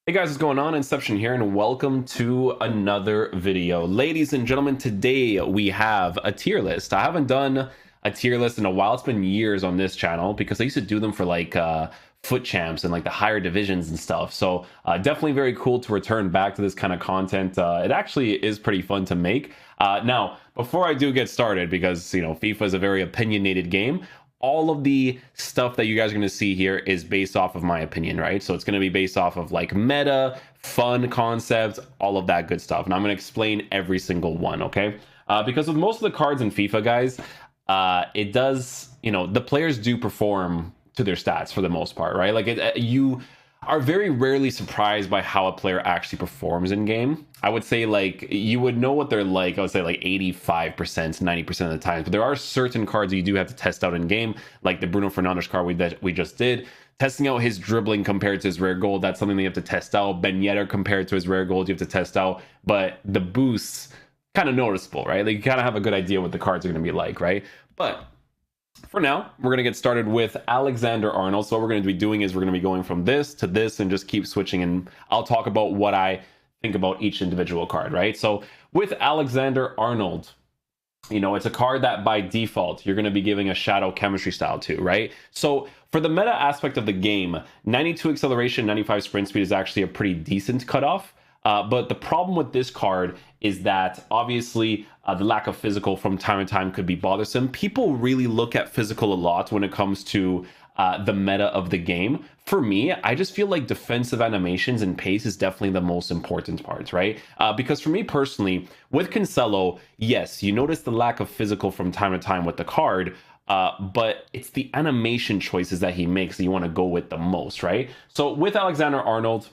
Hey guys, what's going on? Inception here, and welcome to another video. Ladies and gentlemen, today we have a tier list. I haven't done a tier list in a while. It's been years on this channel because I used to do them for like foot champs and like the higher divisions and stuff. So definitely very cool to return back to this kind of content. It actually is pretty fun to make. Now, before I do get started, because you know FIFA is a very opinionated game, all of the stuff that you guys are going to see here is based off of my opinion, right? So it's going to be based off of like meta, fun concepts, all of that good stuff. And I'm going to explain every single one, okay? Because with most of the cards in FIFA, guys, it does, you know, the players do perform to their stats for the most part, right? Like you are very rarely surprised by how a player actually performs in game. I would say like you would know what they're like. I would say like 85%, 90% of the time. But there are certain cards that you do have to test out in game, like the Bruno Fernandes card that we just did. Testing out his dribbling compared to his rare gold, that's something that you have to test out. Ben Yedder compared to his rare gold, you have to test out. But the boosts, kind of noticeable, right? Like you kind of have a good idea what the cards are going to be like, right? But for now, we're going to get started with Alexander-Arnold. So what we're going to be doing is we're going to be going from this to this and just keep switching. And I'll talk about what I think about each individual card, right? So with Alexander-Arnold, you know, it's a card that by default, you're going to be giving a shadow chemistry style to, right? So for the meta aspect of the game, 92 acceleration, 95 sprint speed is actually a pretty decent cutoff. But the problem with this card is that obviously the lack of physical from time to time could be bothersome. People really look at physical a lot when it comes to the meta of the game. For me, I just feel like defensive animations and pace is definitely the most important parts, right? Because for me personally, with Cancelo, yes, you notice the lack of physical from time to time with the card, but it's the animation choices that he makes that you want to go with the most, right? So with Alexander-Arnold,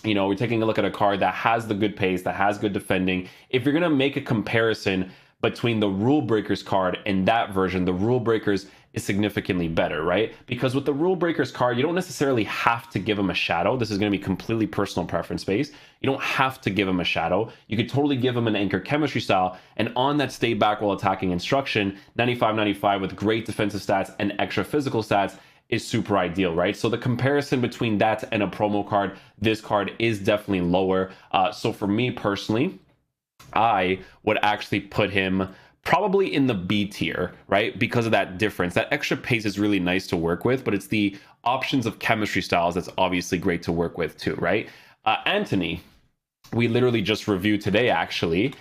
you know, we're taking a look at a card that has the good pace, that has good defending. If you're going to make a comparison between the Rule Breakers card and that version, the Rule Breakers is significantly better, right? Because with the Rule Breakers card, you don't necessarily have to give him a shadow. This is going to be completely personal preference based. You don't have to give him a shadow. You could totally give him an anchor chemistry style, and on that stay back while attacking instruction, 95-95 with great defensive stats and extra physical stats is super ideal, right? So the comparison between that and a promo card, this card is definitely lower. So for me personally, I would actually put him probably in the B tier, right? Because of that difference. That extra pace is really nice to work with, but it's the options of chemistry styles that's obviously great to work with too, right? Antony, we literally just reviewed today actually.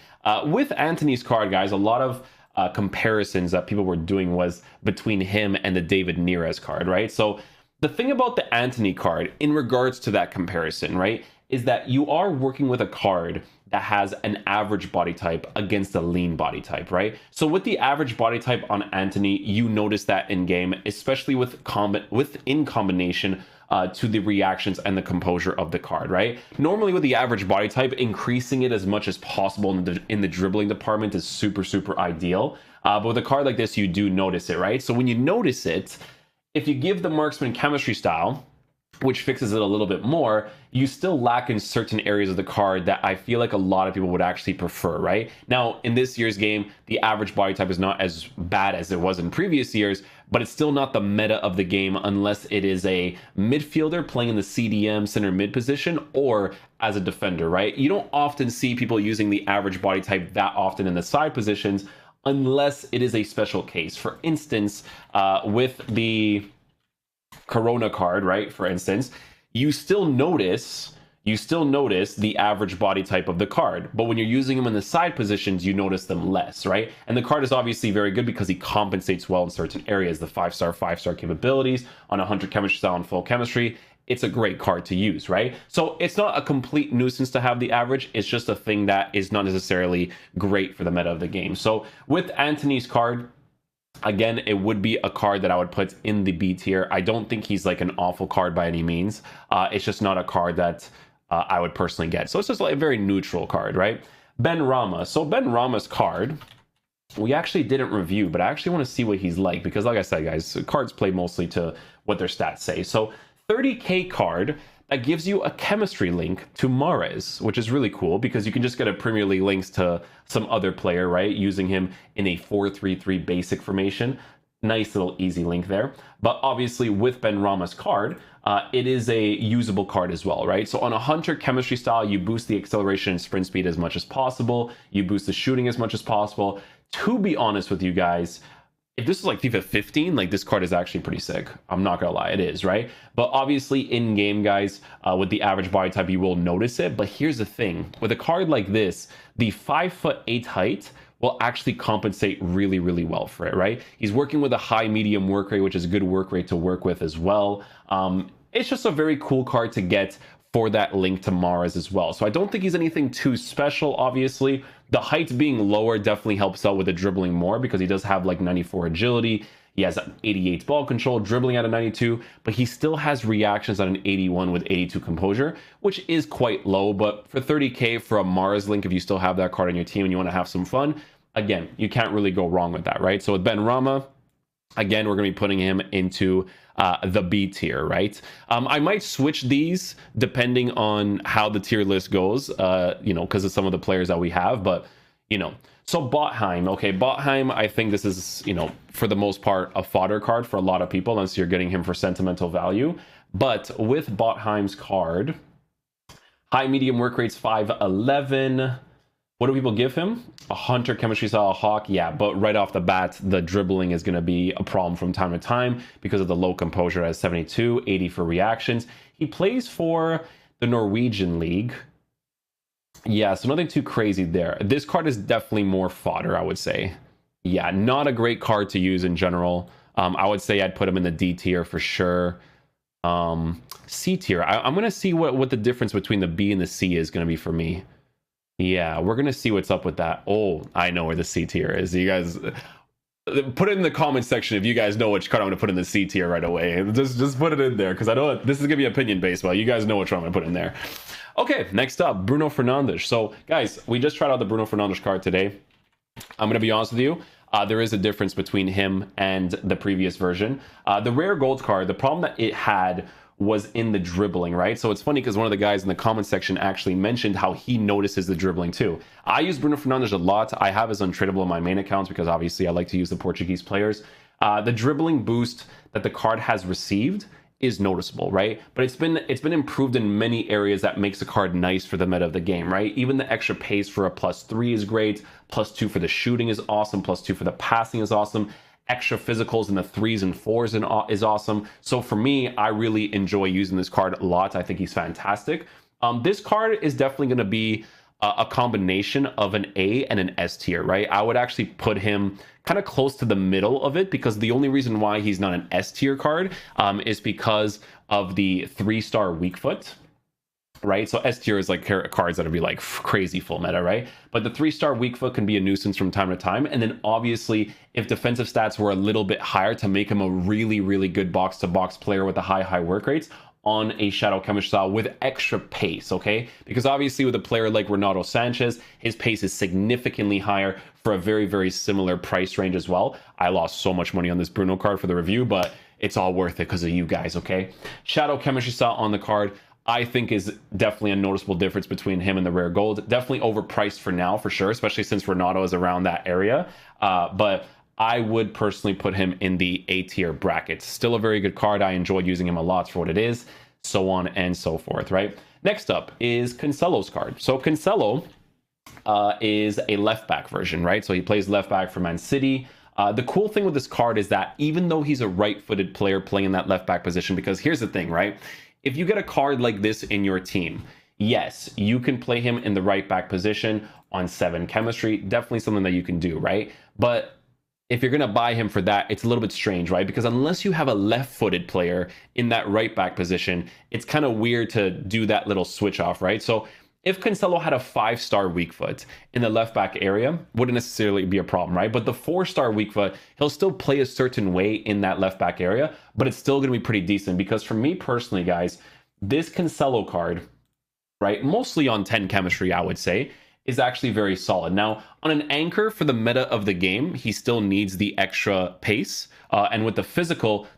With Antony's card, guys, a lot of comparisons that people were doing was between him and the David Neres card, right? So the thing about the Antony card in regards to that comparison, right, is that you are working with a card that has an average body type against a lean body type, right? So with the average body type on Antony, you notice that in game, especially in combination to the reactions and the composure of the card, right? Normally with the average body type, increasing it as much as possible in the dribbling department is super, super ideal. But with a card like this, you do notice it, right? So when you notice it, if you give the marksman chemistry style, which fixes it a little bit more, you still lack in certain areas of the card that I feel like a lot of people would actually prefer, right? Now, in this year's game, the average body type is not as bad as it was in previous years, but it's still not the meta of the game unless it is a midfielder playing in the CDM center mid position or as a defender, right? You don't often see people using the average body type that often in the side positions unless it is a special case. For instance, with the Corona card, right? For instance, you still notice the average body type of the card, but when you're using them in the side positions, you notice them less, right? And the card is obviously very good because he compensates well in certain areas. The 5-star capabilities on 100 chemistry style and full chemistry. It's a great card to use, right? So it's not a complete nuisance to have the average. It's just a thing that is not necessarily great for the meta of the game. So with Antony's card, again, it would be a card that I would put in the B tier. I don't think he's like an awful card by any means. It's just not a card that I would personally get. So it's just like a very neutral card, right? Benrahma. So Benrahma's card, we actually didn't review, but I actually want to see what he's like because like I said, guys, cards play mostly to what their stats say. So 30k card that gives you a chemistry link to Mahrez, which is really cool because you can just get a Premier League links to some other player, right? Using him in a 4-3-3 basic formation. Nice little easy link there. But obviously with Benrahma's card, it is a usable card as well, right? So on a hunter chemistry style, you boost the acceleration and sprint speed as much as possible. You boost the shooting as much as possible. To be honest with you guys, if this is like FIFA 15, like this card is actually pretty sick. I'm not gonna lie, it is, right? But obviously in game, guys, with the average body type, you will notice it. But here's the thing, with a card like this, the 5'8" height will actually compensate really, really well for it, right? He's working with a high medium work rate, which is a good work rate to work with as well. It's just a very cool card to get for that link to Mahrez as well. So I don't think he's anything too special, obviously. The height being lower definitely helps out with the dribbling more because he does have like 94 agility. He has 88 ball control, dribbling at a 92, but he still has reactions at an 81 with 82 composure, which is quite low. But for 30K for a Mahrez link, if you still have that card on your team and you want to have some fun, again, you can't really go wrong with that, right? So with Benrahma, again, we're going to be putting him into the B tier, right? I might switch these depending on how the tier list goes, you know, because of some of the players that we have, but, you know. So Botheim, okay, Botheim, I think this is, you know, for the most part, a fodder card for a lot of people, unless you're getting him for sentimental value. But with Botheim's card, high medium work rates 5'11". What do people give him? A hunter chemistry style hawk, yeah, but right off the bat, the dribbling is going to be a problem from time to time because of the low composure at 72, 80 for reactions. He plays for the Norwegian league. Yeah, so nothing too crazy there. This card is definitely more fodder, I would say. Yeah, not a great card to use in general. I would say I'd put him in the D tier for sure. C tier, I'm going to see what the difference between the B and the C is going to be for me. Yeah, we're going to see what's up with that. Oh, I know where the C tier is. You guys, put it in the comment section if you guys know which card I'm going to put in the C tier right away. Just put it in there, because I know this is going to be opinion-based, but you guys know which one I'm going to put in there. Okay, next up, Bruno Fernandes. So, guys, we just tried out the Bruno Fernandes card today. I'm going to be honest with you. There is a difference between him and the previous version. The rare gold card, the problem that it had was in the dribbling, right? So it's funny because one of the guys in the comment section actually mentioned how he notices the dribbling too. I use Bruno Fernandes a lot. I have his untradeable on my main accounts because obviously I like to use the Portuguese players. The dribbling boost that the card has received is noticeable, right? But it's been improved in many areas that makes the card nice for the meta of the game, right? Even the extra pace for a +3 is great. +2 for the shooting is awesome. +2 for the passing is awesome. Extra physicals in the 3s and 4s is awesome. So for me, I really enjoy using this card a lot. I think he's fantastic. This card is definitely going to be a combination of an A and an S tier, right? I would actually put him kind of close to the middle of it, because the only reason why he's not an S tier card is because of the 3-star weak foot. Right, so S tier is like cards that would be like crazy full meta, right? But the 3-star weak foot can be a nuisance from time to time. And then obviously, if defensive stats were a little bit higher to make him a really, really good box-to-box player with the high work rates on a shadow chemistry style with extra pace, okay? Because obviously with a player like Ronaldo Sanchez, his pace is significantly higher for a very, very similar price range as well. I lost so much money on this Bruno card for the review, but it's all worth it because of you guys, okay? Shadow chemistry style on the card, I think is definitely a noticeable difference between him and the rare gold. Definitely overpriced for now, for sure, especially since Ronaldo is around that area. But I would personally put him in the A tier bracket. Still a very good card. I enjoyed using him a lot for what it is, so on and so forth, right? Next up is Cancelo's card. So Cancelo is a left back version, right? So he plays left back for Man City. The cool thing with this card is that even though he's a right-footed player playing in that left back position, because here's the thing, right? If you get a card like this in your team, yes, you can play him in the right back position on 7 chemistry. Definitely something that you can do, right? But if you're going to buy him for that, it's a little bit strange, right? Because unless you have a left-footed player in that right back position, it's kind of weird to do that little switch off, right? So if Cancelo had a 5-star weak foot in the left back area, wouldn't necessarily be a problem, right? But the 4-star weak foot, he'll still play a certain way in that left back area, but it's still going to be pretty decent. Because for me personally, guys, this Cancelo card, right, mostly on 10 chemistry, I would say, is actually very solid. Now, on an anchor for the meta of the game, he still needs the extra pace. And with the physical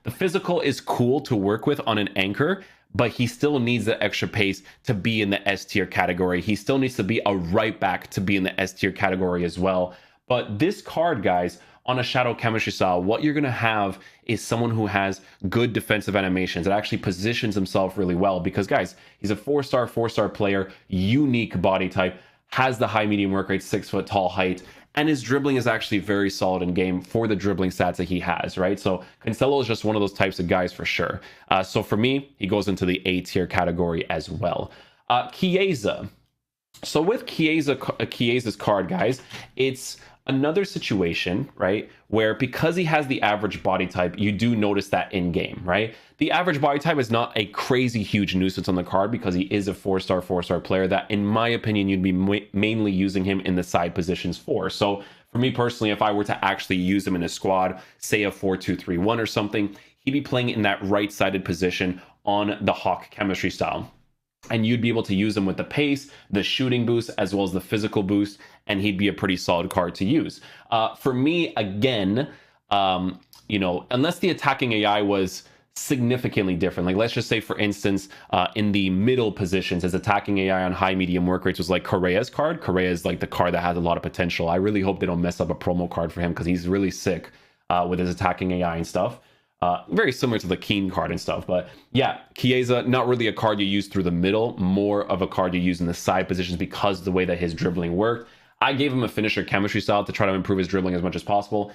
is cool to work with on an anchor, but he still needs the extra pace to be in the S tier category. He still needs to be a right back to be in the S tier category as well. But this card, guys, on a shadow chemistry style, what you're going to have is someone who has good defensive animations, that actually positions himself really well. Because, guys, he's a four-star player, unique body type, has the high medium work rate, 6 foot tall height, and his dribbling is actually very solid in game for the dribbling stats that he has, right? So Cancelo is just one of those types of guys for sure. So for me, he goes into the A tier category as well. Chiesa. So with Chiesa's card, guys, it's another situation, right, where because he has the average body type, you do notice that in game, right? The average body type is not a crazy huge nuisance on the card because he is a four-star player that, in my opinion, you'd be mainly using him in the side positions for. So for me personally, if I were to actually use him in a squad, say a 4-2-3-1 or something, he'd be playing in that right-sided position on the Hawk chemistry style. And you'd be able to use him with the pace, the shooting boost, as well as the physical boost, and he'd be a pretty solid card to use. For me, again, you know, unless the attacking AI was significantly different, like let's just say, for instance, in the middle positions, his attacking AI on high medium work rates was like Correa's card. Correa is like the card that has a lot of potential. I really hope they don't mess up a promo card for him because he's really sick with his attacking AI and stuff. Very similar to the Keane card and stuff. But yeah, Chiesa, not really a card you use through the middle, more of a card you use in the side positions because of the way that his dribbling worked. I gave him a finisher chemistry style to try to improve his dribbling as much as possible.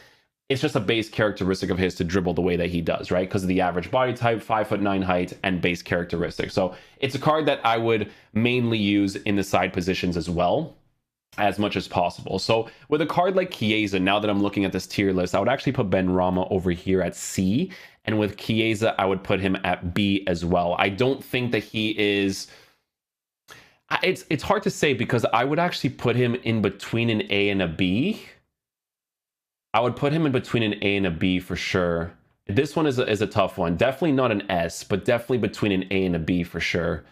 It's just a base characteristic of his to dribble the way that he does, right? Because of the average body type, 5'9" height, and base characteristics. So it's a card that I would mainly use in the side positions as well, as much as possible. So with a card like Chiesa, now that I'm looking at this tier list, I would actually put Benrahma over here at C, and with Chiesa, I would put him at B as well. I don't think that he is... It's hard to say because I would actually put him in between an A and a B. I would put him in between an A and a B for sure. This one is a tough one. Definitely not an S, but definitely between an A and a B for sure.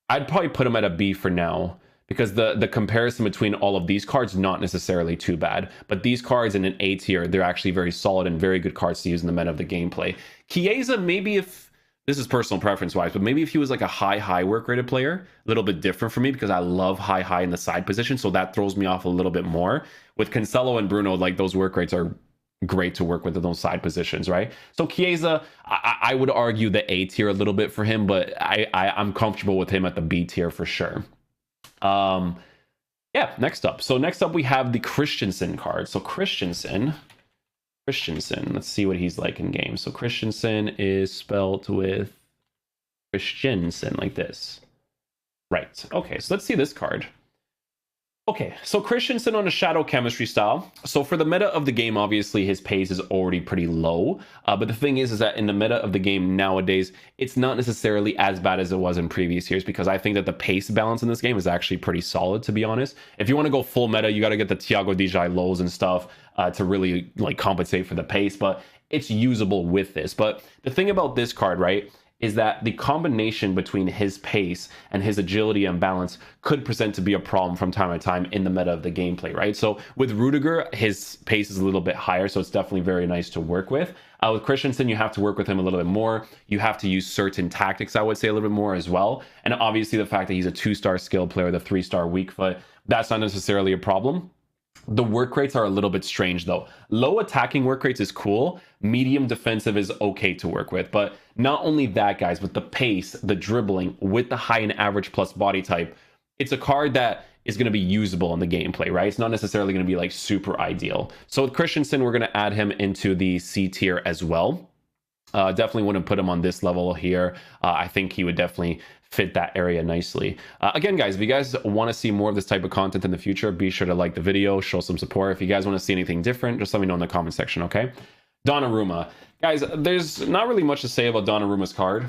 I'd probably put him at a B for now, because the comparison between all of these cards, not necessarily too bad. But these cards in an A tier, they're actually very solid and very good cards to use in the meta of the gameplay. Chiesa, maybe if, this is personal preference wise, but maybe if he was like a high work rated player, a little bit different for me because I love high in the side position. So that throws me off a little bit more. With Cancelo and Bruno, like those work rates are great to work with in those side positions, right? So Chiesa, I would argue the A tier a little bit for him, but I'm comfortable with him at the B tier for sure. Yeah, next up. So next up we have the Christensen card. So Christensen, let's see what he's like in game. So Christensen is spelled with Christensen like this. Right. Okay, so let's see this card. Okay, so Christensen on a shadow chemistry style. So for the meta of the game, obviously his pace is already pretty low. But the thing is that in the meta of the game nowadays, it's not necessarily as bad as it was in previous years because I think that the pace balance in this game is actually pretty solid, to be honest. If you want to go full meta, you got to get the Tiago Djalo and stuff to really like compensate for the pace, but it's usable with this. But the thing about this card, right, is that the combination between his pace and his agility and balance could present to be a problem from time to time in the meta of the gameplay, right? So with Rudiger, his pace is a little bit higher, so it's definitely very nice to work with. With Christensen, you have to work with him a little bit more. You have to use certain tactics, I would say, a little bit more as well. And obviously the fact that he's a 2-star skill player, the 3-star weak foot, that's not necessarily a problem. The work rates are a little bit strange though. Low attacking work rates is cool. Medium defensive is okay to work with. But not only that, guys, with the pace, the dribbling, with the high and average plus body type, it's a card that is going to be usable in the gameplay, right? It's not necessarily going to be like super ideal. So with Christensen, we're going to add him into the C tier as well. Definitely wouldn't put him on this level here. I think he would definitely fit that area nicely. Again, guys, if you guys want to see more of this type of content in the future, be sure to like the video, show some support. If you guys want to see anything different, just let me know in the comment section, okay? Donnarumma. Guys, there's not really much to say about Donnarumma's card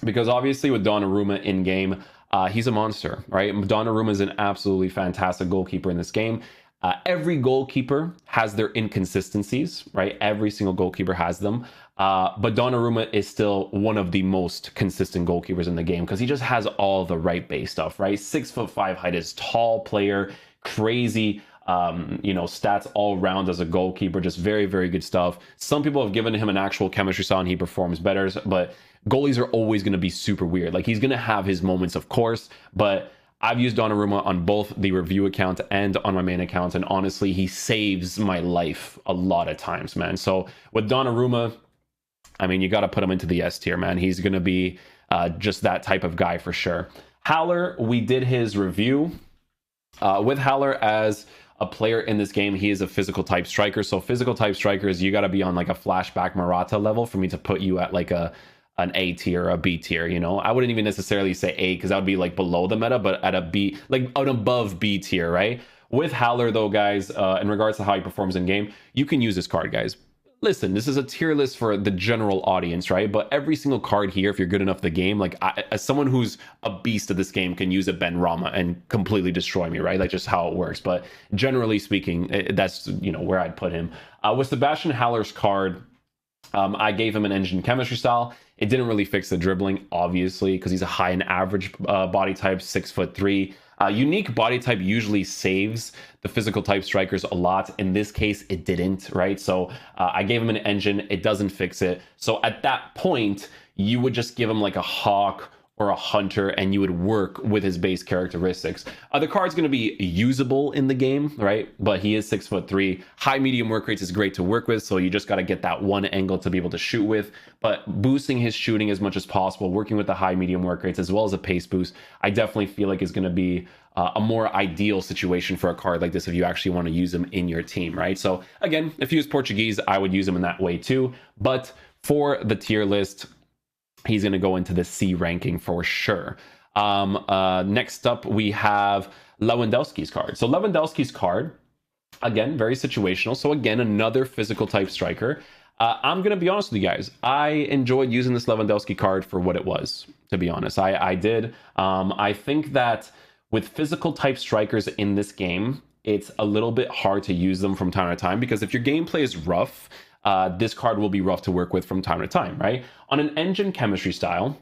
because obviously with Donnarumma in game, he's a monster, right? Donnarumma is an absolutely fantastic goalkeeper in this game. Every goalkeeper has their inconsistencies, right? Every single goalkeeper has them. But Donnarumma is still one of the most consistent goalkeepers in the game because he just has all the right base stuff, right? 6'5" height, is tall player, crazy, you know, stats all around as a goalkeeper, just very, very good stuff. Some people have given him an actual chemistry style and he performs better, but goalies are always going to be super weird. Like he's going to have his moments, of course, but I've used Donnarumma on both the review account and on my main account, and honestly, he saves my life a lot of times, man. So with Donnarumma, I mean, you got to put him into the S tier, man. He's going to be just that type of guy for sure. Haller, we did his review. With Haller as a player in this game, he is a physical type striker. So physical type strikers, you got to be on like a flashback Morata level for me to put you at like an A tier or a B tier, you know? I wouldn't even necessarily say A because that would be like below the meta, but at a B, like an above B tier, right? With Haller though, guys, in regards to how he performs in game, you can use this card, guys. Listen, this is a tier list for the general audience, right? But every single card here, if you're good enough at the game, like as someone who's a beast of this game, can use a Benrahma and completely destroy me, right? Like just how it works. But generally speaking, that's, you know, where I'd put him. With Sebastian Haller's card, I gave him an engine chemistry style. It didn't really fix the dribbling, obviously, because he's a high and average body type, 6'3". Unique body type usually saves the physical type strikers a lot. In this case, it didn't, right? So I gave him an engine. It doesn't fix it. So at that point, you would just give him like a hawk or a hunter, and you would work with his base characteristics. The card's going to be usable in the game, right? But he is 6'3". High medium work rates is great to work with, so you just got to get that one angle to be able to shoot with. But boosting his shooting as much as possible, working with the high medium work rates as well as a pace boost, I definitely feel like is going to be a more ideal situation for a card like this if you actually want to use him in your team, right? So again, if you use Portuguese, I would use him in that way too. But for the tier list, he's going to go into the C ranking for sure. Next up, we have Lewandowski's card. So Lewandowski's card, again, very situational. So again, another physical type striker. I'm going to be honest with you guys. I enjoyed using this Lewandowski card for what it was, to be honest. I did. I think that with physical type strikers in this game, it's a little bit hard to use them from time to time, because if your gameplay is rough, this card will be rough to work with from time to time, right? On an engine chemistry style,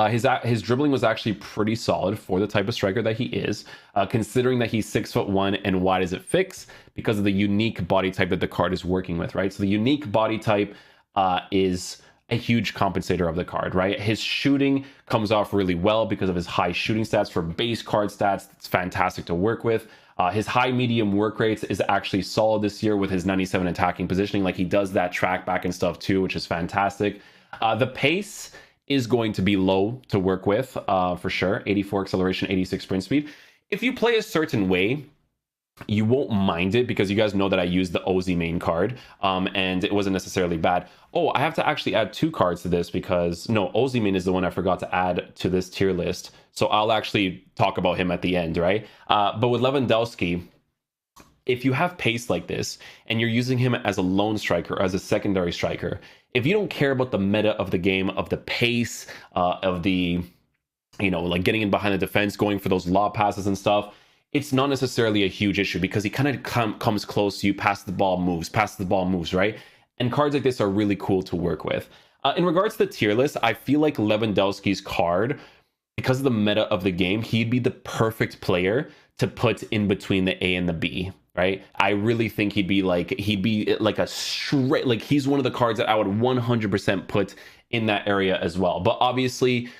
his dribbling was actually pretty solid for the type of striker that he is, considering that he's 6'1", and why does it fix? Because of the unique body type that the card is working with, right? So the unique body type is a huge compensator of the card, right? His shooting comes off really well because of his high shooting stats. For base card stats, it's fantastic to work with. His high medium work rates is actually solid this year with his 97 attacking positioning. Like, he does that track back and stuff too, which is fantastic. The pace is going to be low to work with for sure. 84 acceleration, 86 sprint speed. If you play a certain way, you won't mind it, because you guys know that I used the Ozzy main card and it wasn't necessarily bad. Oh, I have to actually add 2 cards to this, because no, Ozzy main is the one I forgot to add to this tier list. So I'll actually talk about him at the end, right? But with Lewandowski, if you have pace like this and you're using him as a lone striker or as a secondary striker, if you don't care about the meta of the game, of the pace, of the, you know, like getting in behind the defense, going for those lob passes and stuff, it's not necessarily a huge issue, because he kind of comes close to you, pass the ball, moves, right? And cards like this are really cool to work with. In regards to the tier list, I feel like Lewandowski's card, because of the meta of the game, he'd be the perfect player to put in between the A and the B, right? I really think he'd be like a straight, like he's one of the cards that I would 100% put in that area as well. But obviously,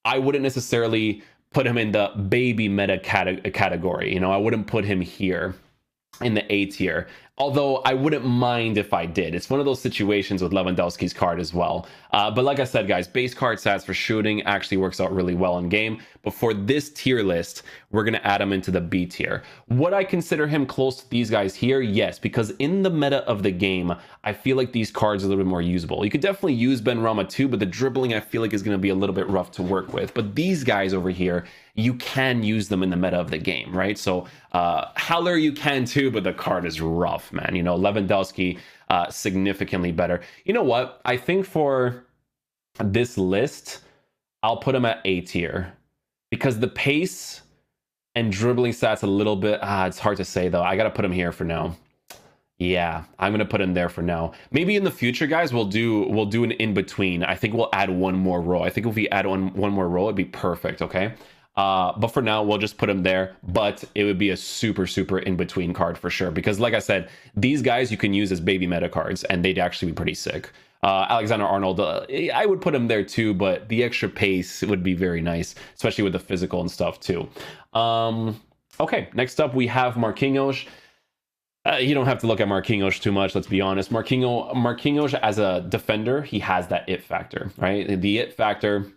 I wouldn't necessarily put him in the baby meta category. You know, I wouldn't put him here in the A tier, although I wouldn't mind if I did. It's one of those situations with Lewandowski's card as well. But like I said, guys, base card stats for shooting actually works out really well in game. But for this tier list, we're going to add him into the B tier. Would I consider him close to these guys here? Yes, because in the meta of the game, I feel like these cards are a little bit more usable. You could definitely use Benrahma too, but the dribbling I feel like is going to be a little bit rough to work with. But these guys over here, you can use them in the meta of the game, right? So Haller you can too, but the card is rough, man. You know, Lewandowski significantly better. You know what? I think for this list, I'll put him at A tier, because the pace and dribbling stats a little bit, it's hard to say though. I got to put him here for now. Yeah, I'm going to put him there for now. Maybe in the future, guys, we'll do an in-between. I think we'll add one more row. I think if we add one more row, it'd be perfect, okay? But for now, we'll just put him there. But it would be a super in-between card for sure. Because like I said, these guys you can use as baby meta cards, and they'd actually be pretty sick. Alexander-Arnold, I would put him there too, but the extra pace would be very nice, especially with the physical and stuff too. Okay, next up we have Marquinhos. You don't have to look at Marquinhos too much, let's be honest. Marquinhos as a defender, he has that it factor, right? The it factor,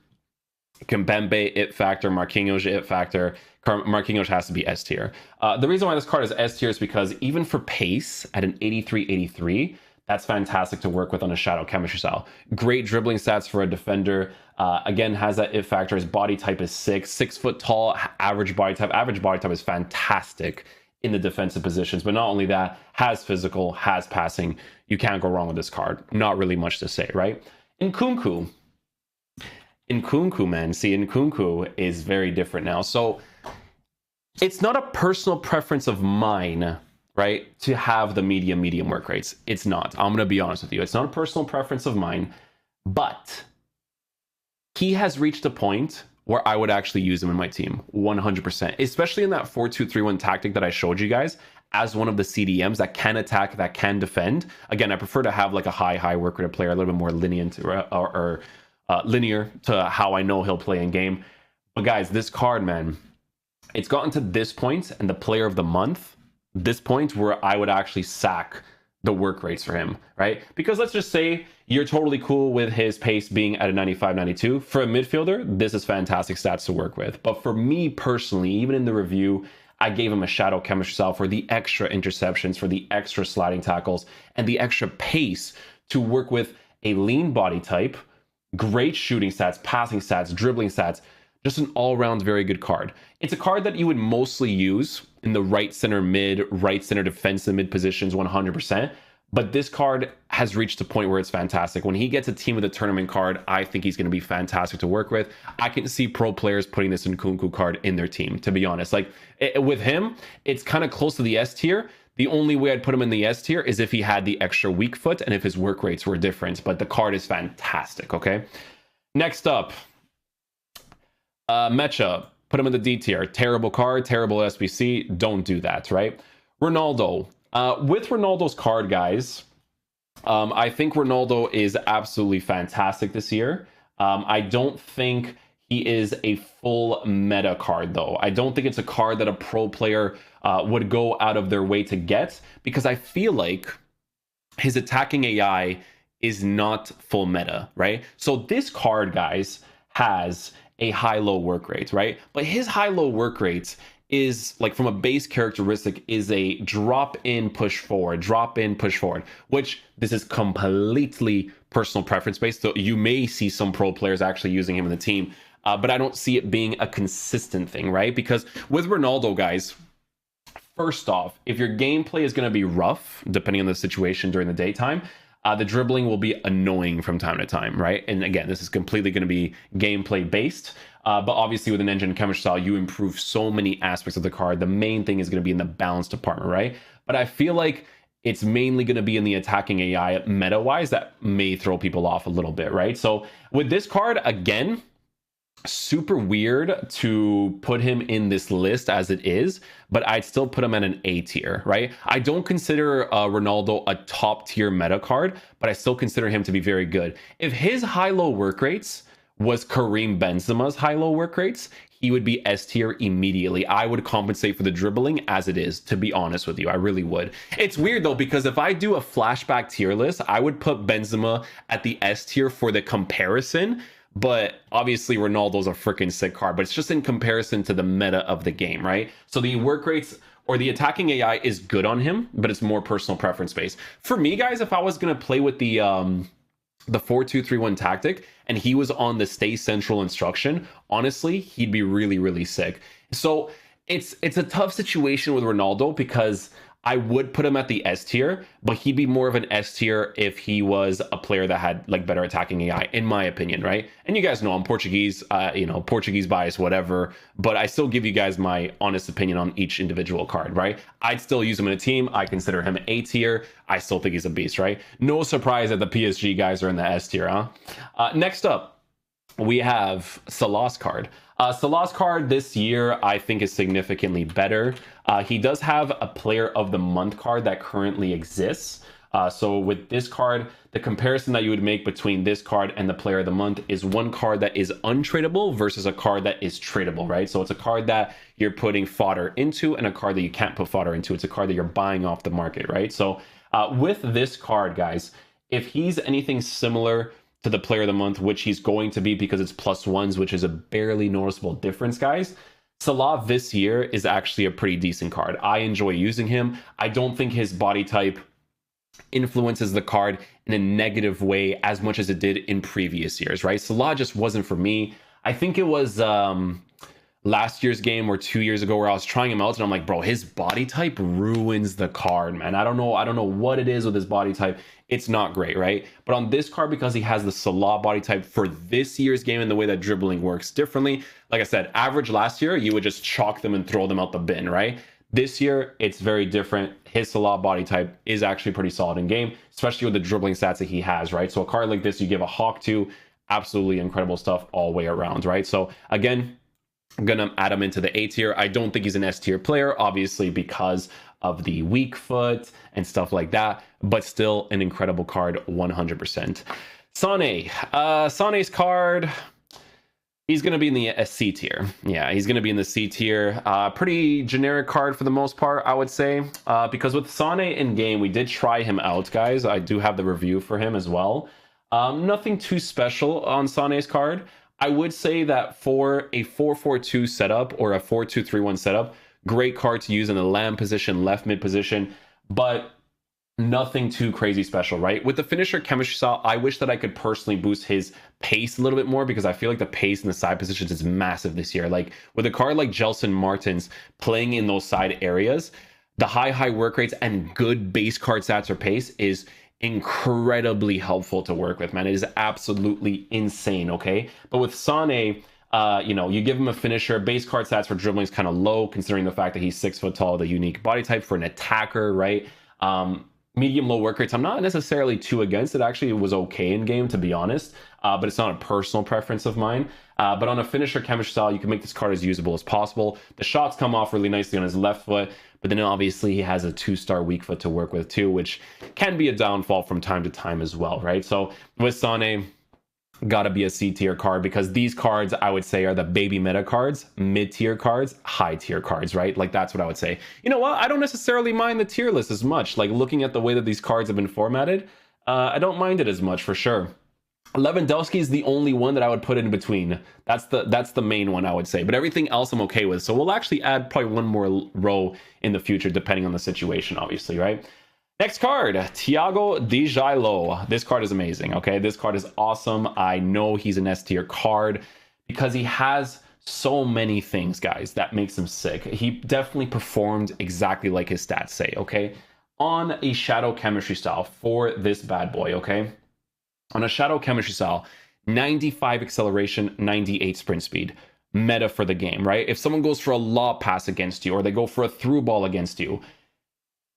Kimpembe it factor, Marquinhos it factor. Marquinhos has to be S tier. The reason why this card is S tier is because even for pace at an 83-83, that's fantastic to work with on a shadow chemistry style. Great dribbling stats for a defender. Again, has that it factor. His body type is 6 foot tall, average body type. Average body type is fantastic in the defensive positions, but not only that, has physical, has passing. You can't go wrong with this card. Not really much to say, right? Nkunku, man. See, Nkunku is very different now. So it's not a personal preference of mine, right, to have the medium work rates. It's not. I'm going to be honest with you. It's not a personal preference of mine, but he has reached a point where I would actually use him in my team 100%, especially in that 4-2-3-1 tactic that I showed you guys as one of the CDMs that can attack, that can defend. Again, I prefer to have like a high work rate player, a little bit more linear to how I know he'll play in game. But guys, this card, man, it's gotten to this point and the player of the month, this point where I would actually sack the work rates for him, right? Because let's just say you're totally cool with his pace being at a 95-92. For a midfielder, this is fantastic stats to work with. But for me personally, even in the review, I gave him a shadow chemistry style for the extra interceptions, for the extra sliding tackles, and the extra pace to work with a lean body type, great shooting stats, passing stats, dribbling stats, just an all-round very good card. It's a card that you would mostly use in the right center mid, right center defensive mid positions 100%. But this card has reached a point where it's fantastic. When he gets a team with a tournament card, I think he's going to be fantastic to work with. I can see pro players putting this Nkunku card in their team, to be honest. Like with him, it's kind of close to the S tier. The only way I'd put him in the S tier is if he had the extra weak foot and if his work rates were different. But the card is fantastic, okay? Next up, Mecha. Put him in the D tier. Terrible card, terrible SBC. Don't do that, right? Ronaldo. With Ronaldo's card, guys, I think Ronaldo is absolutely fantastic this year. I don't think he is a full meta card, though. I don't think it's a card that a pro player would go out of their way to get, because I feel like his attacking AI is not full meta, right? So this card, guys, has a high-low work rate, right? But his high-low work rates is, like, from a base characteristic, is a drop in, push forward, which this is completely personal preference based. So you may see some pro players actually using him in the team, but I don't see it being a consistent thing, right? Because with Ronaldo, guys, first off, if your gameplay is going to be rough, depending on the situation during the daytime, the dribbling will be annoying from time to time, right? And again, this is completely going to be gameplay based. But obviously with an engine chemistry style, you improve so many aspects of the card. The main thing is going to be in the balance department, right? But I feel like it's mainly going to be in the attacking AI meta-wise that may throw people off a little bit, right? So with this card, again, super weird to put him in this list as it is, but I'd still put him at an A tier, right? I don't consider Ronaldo a top tier meta card, but I still consider him to be very good. If his high-low work rates was Karim Benzema's high-low work rates, he would be S tier immediately. I would compensate for the dribbling as it is, to be honest with you. I really would. It's weird though, because if I do a flashback tier list, I would put Benzema at the S tier for the comparison, but obviously Ronaldo's a freaking sick card, but it's just in comparison to the meta of the game, right? So the work rates or the attacking AI is good on him, but it's more personal preference based. For me, guys, if I was going to play with the 4-2-3-1 tactic and he was on the stay central instruction, honestly, he'd be really sick. So it's a tough situation with Ronaldo, because I would put him at the S tier, but he'd be more of an S tier if he was a player that had like better attacking AI, in my opinion, right? And you guys know I'm Portuguese, Portuguese bias, whatever, but I still give you guys my honest opinion on each individual card, right? I'd still use him in a team. I consider him A tier. I still think he's a beast, right? No surprise that the PSG guys are in the S tier, huh? Next up, we have Salah's card. Salah's card this year, I think, is significantly better. He does have a player of the month card that currently exists. So with this card, the comparison that you would make between this card and the player of the month is one card that is untradeable versus a card that is tradable, right? So it's a card that you're putting fodder into and a card that you can't put fodder into. It's a card that you're buying off the market, right? So with this card, guys, if he's anything similar to the player of the month, which he's going to be because it's +1s, which is a barely noticeable difference, guys, Salah this year is actually a pretty decent card. I enjoy using him. I don't think his body type influences the card in a negative way as much as it did in previous years, right? Salah just wasn't for me. I think it was last year's game or 2 years ago where I was trying him out and I'm like, bro, his body type ruins the card, man. I don't know what it is with his body type. It's not great, right? But on this card, because he has the Salah body type for this year's game and the way that dribbling works differently, like I said, average last year, you would just chalk them and throw them out the bin, right? This year, it's very different. His Salah body type is actually pretty solid in game, especially with the dribbling stats that he has, right? So a card like this, you give a hawk to, absolutely incredible stuff all the way around, right? So again, I'm going to add him into the A tier. I don't think he's an S tier player, obviously, because of the weak foot and stuff like that, but still an incredible card, 100%. Sane. Sane's card, he's going to be in the C tier. Yeah, he's going to be in the C tier. Pretty generic card for the most part, I would say, because with Sane in game, we did try him out, guys. I do have the review for him as well. Nothing too special on Sane's card. I would say that for a 4-4-2 setup or a 4-2-3-1 setup, great card to use in the lamb position, left mid position, but nothing too crazy special, right? With the finisher chemistry style, I wish that I could personally boost his pace a little bit more because I feel like the pace in the side positions is massive this year. Like with a card like Gelson Martins playing in those side areas, the high work rates and good base card stats or pace is incredibly helpful to work with, man. It is absolutely insane, okay? But with Sane, you give him a finisher, base card stats for dribbling is kind of low considering the fact that he's 6 foot tall, the unique body type for an attacker, right? Medium low work rates, I'm not necessarily too against it. Actually, it was okay in game, to be honest, but it's not a personal preference of mine. But on a finisher chemistry style, you can make this card as usable as possible. The shots come off really nicely on his left foot, but then obviously he has a 2-star weak foot to work with too, which can be a downfall from time to time as well, right? So with Sane, gotta be a C tier card because these cards I would say are the baby meta cards, mid tier cards, high tier cards, right? Like that's what I would say. You know what? I don't necessarily mind the tier list as much. Like looking at the way that these cards have been formatted, I don't mind it as much for sure. Lewandowski is the only one that I would put in between. That's the main one I would say, but everything else I'm okay with. So we'll actually add probably one more row in the future depending on the situation, obviously, right? Next card, Tiago Djalo. This card is amazing, okay? This card is awesome. I know he's an S tier card because he has so many things, guys, that makes him sick. He definitely performed exactly like his stats say, okay? On a shadow chemistry style for this bad boy, okay? On a shadow chemistry style, 95 acceleration, 98 sprint speed. Meta for the game, right? If someone goes for a lob pass against you or they go for a through ball against you,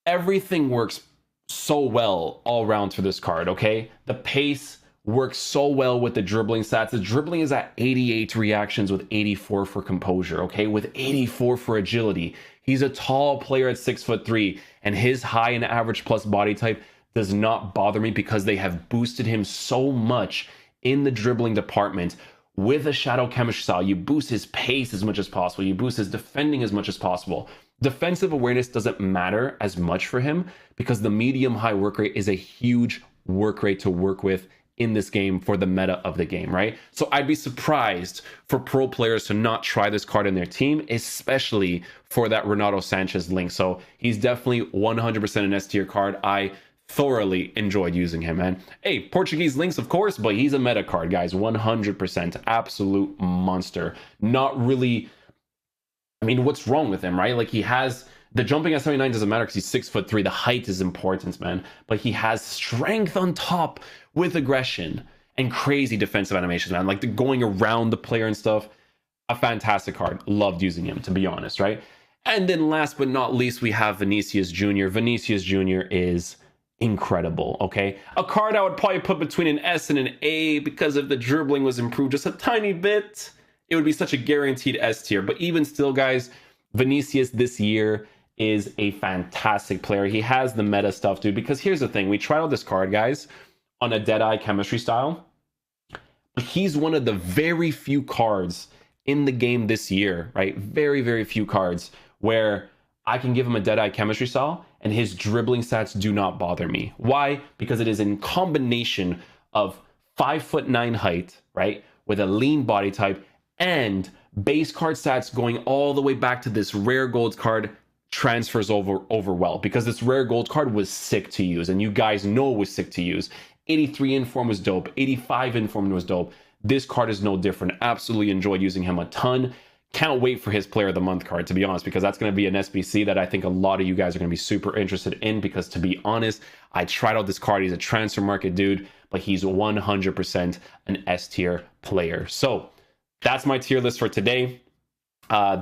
everything works so well all around for this card, okay? The pace works so well with the dribbling stats. The dribbling is at 88 reactions with 84 for composure, okay? With 84 for agility. He's a tall player at 6'3", and his high and average plus body type does not bother me because they have boosted him so much in the dribbling department. With a shadow chemistry style, you boost his pace as much as possible. You boost his defending as much as possible. Defensive awareness doesn't matter as much for him because the medium high work rate is a huge work rate to work with in this game for the meta of the game, right? So I'd be surprised for pro players to not try this card in their team, especially for that Renato Sanchez link. So he's definitely 100% an S tier card. I thoroughly enjoyed using him, man. Hey, Portuguese links, of course, but he's a meta card, guys. 100% absolute monster. Not really, I mean, what's wrong with him, right? Like he has the jumping at 79 doesn't matter because he's 6'3". The height is important, man. But he has strength on top with aggression and crazy defensive animations, man. Like the going around the player and stuff. A fantastic card. Loved using him, to be honest, right? And then last but not least, we have Vinicius Jr. Vinicius Jr. is incredible, okay? A card I would probably put between an S and an A because if the dribbling was improved just a tiny bit, it would be such a guaranteed S tier. But even still, guys, Vinicius this year is a fantastic player. He has the meta stuff, dude, because here's the thing. We tried out this card, guys, on a Deadeye chemistry style. But he's one of the very few cards in the game this year, right? Very, very few cards where I can give him a Deadeye chemistry style and his dribbling stats do not bother me. Why? Because it is in combination of 5'9" height, right? With a lean body type and base card stats going all the way back to this rare gold card transfers over well, because this rare gold card was sick to use, and you guys know it was sick to use. 83 inform was dope, 85 inform was dope. This card is no different. Absolutely enjoyed using him a ton. Can't wait for his player of the month card, to be honest, because that's going to be an SBC that I think a lot of you guys are going to be super interested in, because to be honest, I tried out this card. He's a transfer market dude, but he's 100% an S tier player. So that's my tier list for today.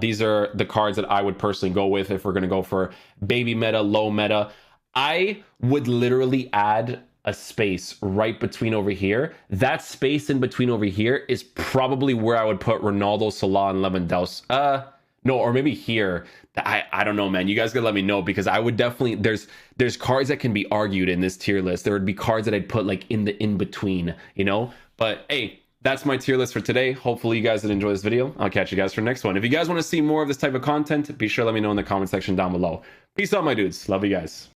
These are the cards that I would personally go with if we're going to go for baby meta, low meta. I would literally add a space right between over here. That space in between over here is probably where I would put Ronaldo, Salah, and Lewandowski. No, or maybe here. I don't know, man. You guys gotta let me know, because I would definitely, there's cards that can be argued in this tier list. There would be cards that I'd put like in the in-between, you know? But hey, that's my tier list for today. Hopefully you guys did enjoy this video. I'll catch you guys for the next one. If you guys want to see more of this type of content, be sure to let me know in the comment section down below. Peace out, my dudes. Love you guys.